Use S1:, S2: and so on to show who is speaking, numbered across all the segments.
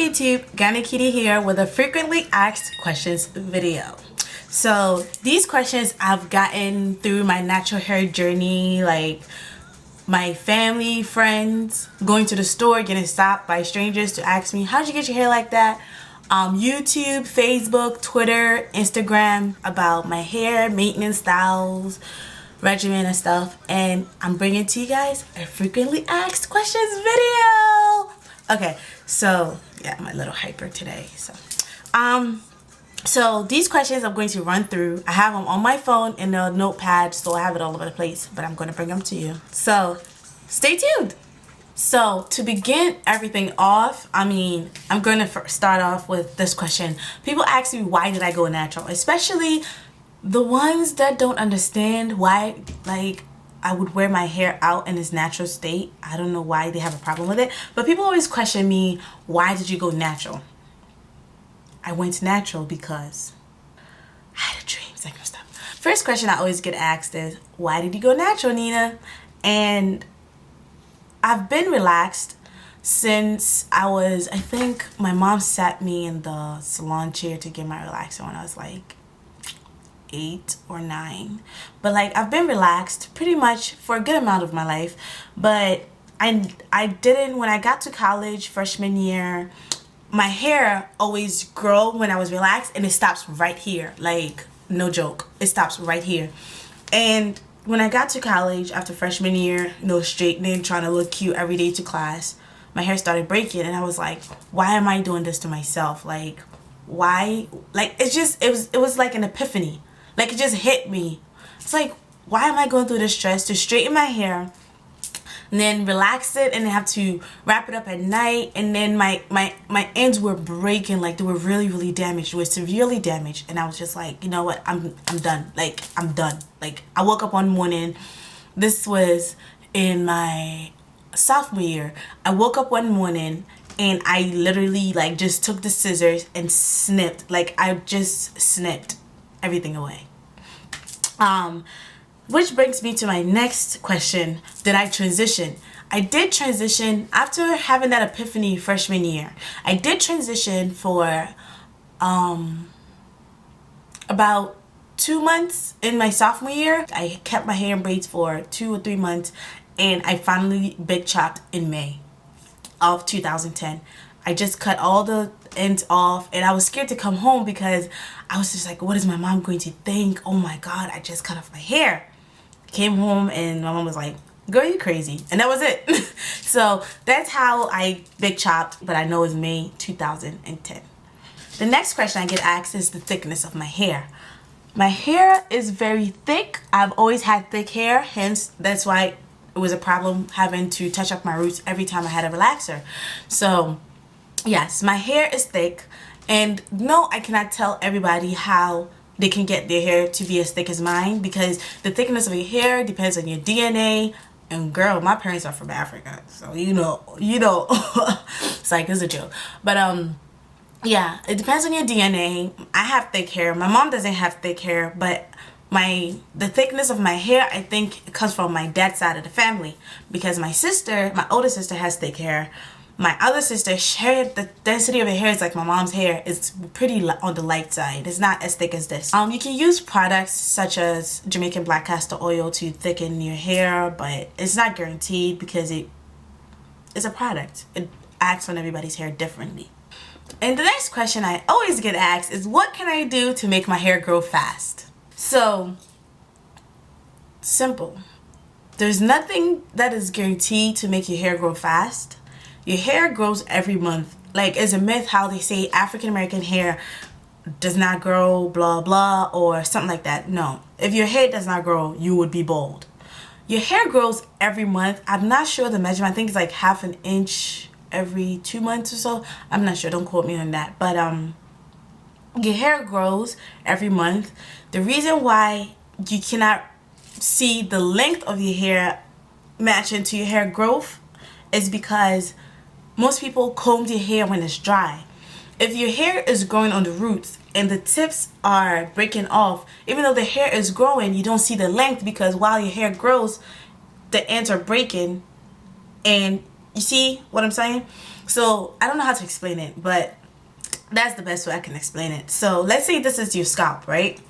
S1: YouTube, Ghana Kitty here with a frequently asked questions video. So these questions I've gotten through my natural hair journey, like my family, friends, going to the store, getting stopped by strangers to ask me, how'd you get your hair like that? YouTube, Facebook, Twitter, Instagram, about my hair, maintenance styles, regimen and stuff. And I'm bringing to you guys a frequently asked questions video. Okay, so yeah, I'm a little hyper today. So these questions I'm going to run through. I have them on my phone in a notepad, so I have it all over the place, but I'm going to bring them to you. So stay tuned. So to begin everything off, I'm going to start off with this question. People ask me, why did I go natural? Especially the ones that don't understand why, like, I would wear my hair out in its natural state. I don't know why they have a problem with it, but people always question me, why did you go natural? I went natural because I had a dream, that kind of stuff. First question I always get asked is, why did you go natural, Nina? And I've been relaxed since I think my mom sat me in the salon chair to get my relaxer when I was like 8 or 9. But like, I've been relaxed pretty much for a good amount of my life. But I didn't, when I got to college freshman year, my hair always grow when I was relaxed, and it stops right here. Like, no joke, it stops right here. And when I got to college after freshman year, straightening, trying to look cute every day to class, my hair started breaking, and I was like, why am I doing this to myself? Like, why? Like, it was like an epiphany. Like, it just hit me. It's like, why am I going through this stress to straighten my hair and then relax it and then have to wrap it up at night? And then my ends were breaking, like they were really damaged. They were severely damaged. And I was just like, you know what, I'm done. Like, I'm done. Like, I woke up one morning, this was in my sophomore year. I woke up one morning and I literally like just took the scissors and snipped. Like, I just snipped everything away. Which brings me to my next question. Did I transition? I did transition after having that epiphany freshman year. I did transition for about 2 months in my sophomore year. I kept my hair in braids for 2 or 3 months, and I finally big chopped in May of 2010. I just cut all the ends off, and I was scared to come home because I was just like, what is my mom going to think? Oh my God, I just cut off my hair. Came home and my mom was like, girl, you crazy. And that was it. So that's how I big chopped, but I know it's May 2010. The next question I get asked is the thickness of my hair. My hair is very thick. I've always had thick hair, hence that's why it was a problem having to touch up my roots every time I had a relaxer. So yes, my hair is thick, and no, I cannot tell everybody how they can get their hair to be as thick as mine, because the thickness of your hair depends on your DNA. And girl, my parents are from Africa, so you know, it's like, it's a joke. But yeah, it depends on your DNA. I have thick hair. My mom doesn't have thick hair, but the thickness of my hair, I think it comes from my dad's side of the family, because my older sister has thick hair. My other sister, the density of her hair is like my mom's hair. It's pretty on the light side. It's not as thick as this. You can use products such as Jamaican black castor oil to thicken your hair, but it's not guaranteed because it's a product. It acts on everybody's hair differently. And the next question I always get asked is, what can I do to make my hair grow fast? So, simple. There's nothing that is guaranteed to make your hair grow fast. Your hair grows every month. Like, it's a myth how they say African American hair does not grow, blah blah, or something like that. No, if your hair does not grow, you would be bald. Your hair grows every month. I'm not sure the measurement. I think it's like half an inch every 2 months or so. I'm not sure, don't quote me on that. But your hair grows every month. The reason why you cannot see the length of your hair matching to your hair growth is because most people comb their hair when it's dry. If your hair is growing on the roots and the tips are breaking off, even though the hair is growing, you don't see the length, because while your hair grows, the ends are breaking and You see what I'm saying? So I don't know how to explain it, but that's the best way I can explain it. So let's say this is your scalp, right?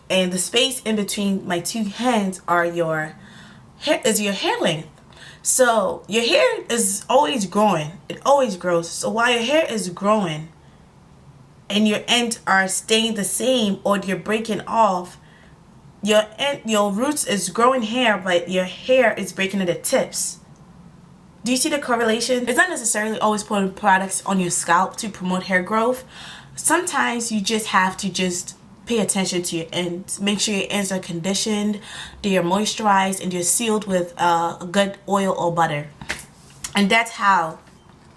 S1: And the space in between my two hands are your hair, is your hair length. So your hair is always growing. It always grows. So while your hair is growing and your ends are staying the same or you're breaking off, your roots is growing hair, but your hair is breaking at the tips. Do you see the correlation? It's not necessarily always putting products on your scalp to promote hair growth. Sometimes you just have to just pay attention to your ends. Make sure your ends are conditioned, they are moisturized, and they're sealed with a good oil or butter. And that's how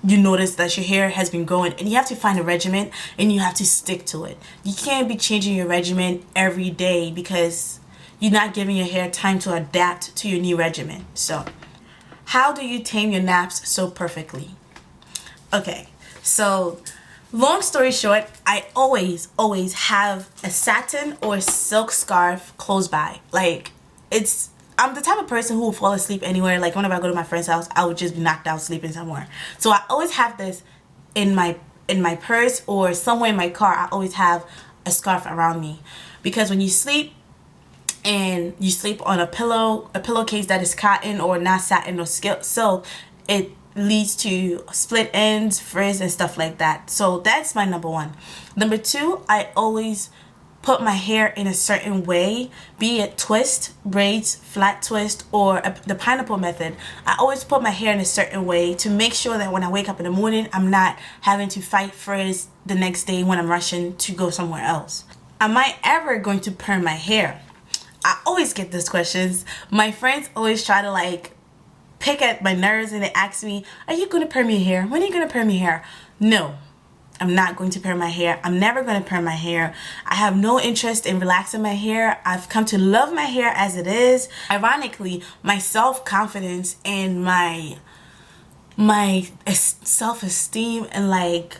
S1: you notice that your hair has been growing. And you have to find a regimen and you have to stick to it. You can't be changing your regimen every day because you're not giving your hair time to adapt to your new regimen. So how do you tame your naps so perfectly? Okay, so long story short, I always have a satin or silk scarf close by. Like, I'm the type of person who will fall asleep anywhere. Like, whenever I go to my friend's house, I would just be knocked out sleeping somewhere. So I always have this in my purse or somewhere in my car. I always have a scarf around me, because when you sleep and you sleep on a pillowcase that is cotton or not satin or silk, it leads to split ends, frizz, and stuff like that. So that's my number one. Number two, I always put my hair in a certain way, be it twist, braids, flat twist, or the pineapple method. I always put my hair in a certain way to make sure that when I wake up in the morning, I'm not having to fight frizz the next day when I'm rushing to go somewhere else. Am I ever going to perm my hair? I always get these questions. My friends always try to like pick at my nerves and they ask me, are you going to perm your hair? When are you going to perm your hair? No, I'm not going to perm my hair. I'm never going to perm my hair. I have no interest in relaxing my hair. I've come to love my hair as it is. Ironically, my self-confidence and my self-esteem and like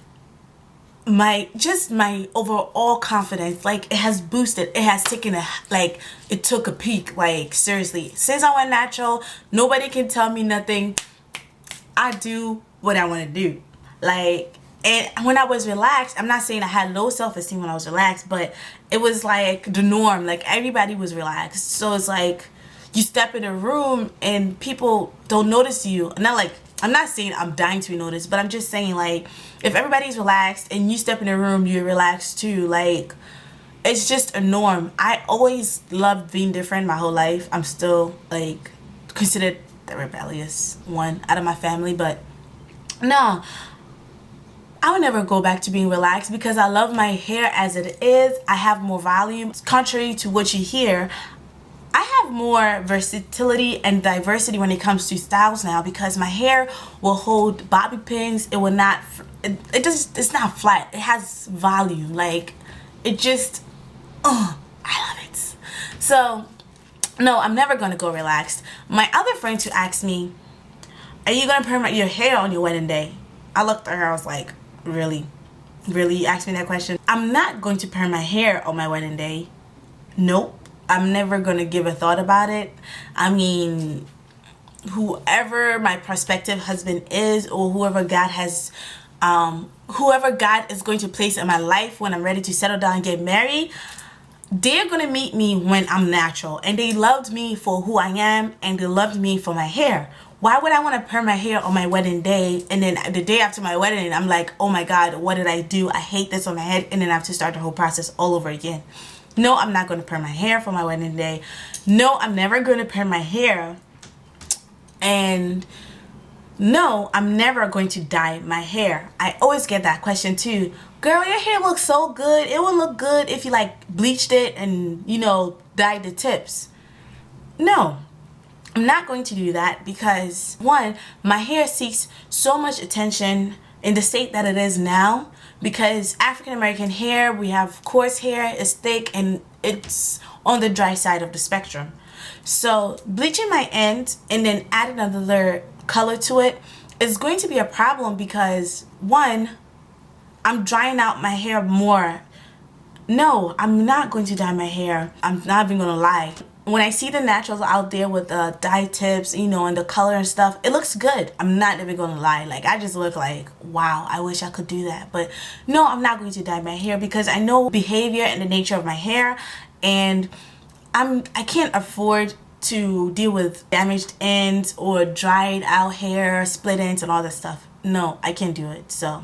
S1: my overall confidence, like, it has boosted. It has taken it took a peak. Like, seriously, since I went natural, nobody can tell me nothing. I do what I want to do. Like, and when I was relaxed, I'm not saying I had low self-esteem when I was relaxed, but it was like the norm. Like, everybody was relaxed. So it's like you step in a room and people don't notice you. I'm not saying I'm dying to be noticed, but I'm just saying, like, if everybody's relaxed and you step in a room, you're relaxed too. Like, it's just a norm. I always loved being different my whole life. I'm still, like, considered the rebellious one out of my family, but no, I would never go back to being relaxed because I love my hair as it is. I have more volume. Contrary to what you hear, I have more versatility and diversity when it comes to styles now, because my hair will hold bobby pins. It will not, it's not flat. It has volume. Like, it just, I love it. So, no, I'm never going to go relaxed. My other friend who asked me, are you going to perm your hair on your wedding day? I looked at her, I was like, really? Really? You asked me that question? I'm not going to perm my hair on my wedding day. Nope. I'm never going to give a thought about it. I mean, whoever my prospective husband is, or whoever God is going to place in my life when I'm ready to settle down and get married, they're going to meet me when I'm natural. And they loved me for who I am, and they loved me for my hair. Why would I want to perm my hair on my wedding day, and then the day after my wedding, I'm like, oh my God, what did I do? I hate this on my head, and then I have to start the whole process all over again. No, I'm not going to perm my hair for my wedding day. No, I'm never going to perm my hair. And no, I'm never going to dye my hair. I always get that question too. Girl, your hair looks so good. It would look good if you like bleached it and, you know, dyed the tips. No, I'm not going to do that because, one, my hair seeks so much attention in the state that it is now, because African American hair, we have coarse hair, it's thick, and it's on the dry side of the spectrum. So bleaching my ends and then adding another color to it is going to be a problem because, one, I'm drying out my hair more. No, I'm not going to dye my hair. I'm not even going to lie. when I see the naturals out there with the dye tips, you know, and the color and stuff, it looks good. I'm not even gonna lie. Like, I just look like, wow, I wish I could do that. But no, I'm not going to dye my hair because I know behavior and the nature of my hair, and I can't afford to deal with damaged ends or dried out hair, split ends, and all that stuff. No, I can't do it. So